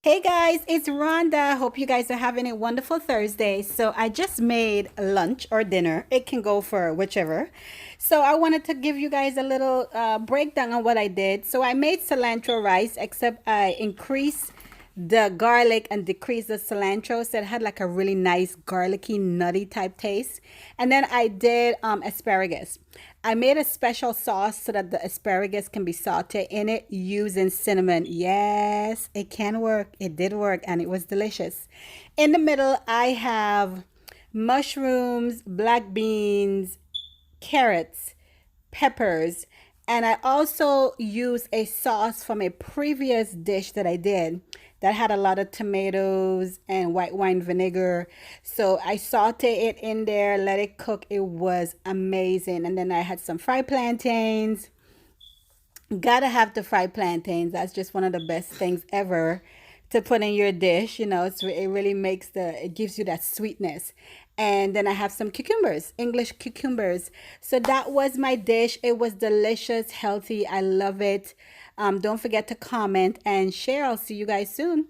Hey guys, it's Rhonda. Hope you guys are having a wonderful Thursday. So I just made lunch or dinner. It can go for whichever. So I wanted to give you guys a little breakdown on what I did. So I made cilantro rice, except I increased the garlic and decreased the cilantro, so it had like a really nice garlicky nutty type taste. And then I did asparagus. I made a special sauce so that the asparagus can be sauteed in it using cinnamon. Yes, it can work. It did work and it was delicious. In the middle, I have mushrooms, black beans, carrots, peppers, and I also use a sauce from a previous dish that I did that had a lot of tomatoes and white wine vinegar. So I saute it in there, let it cook. It was amazing. And then I had some fried plantains. Gotta have the fried plantains. That's just one of the best things ever to put in your dish. It really makes it gives you that sweetness. And then I have some cucumbers, English cucumbers. So that was my dish. It was delicious, healthy. I love it. Don't forget to comment and share. I'll see you guys soon.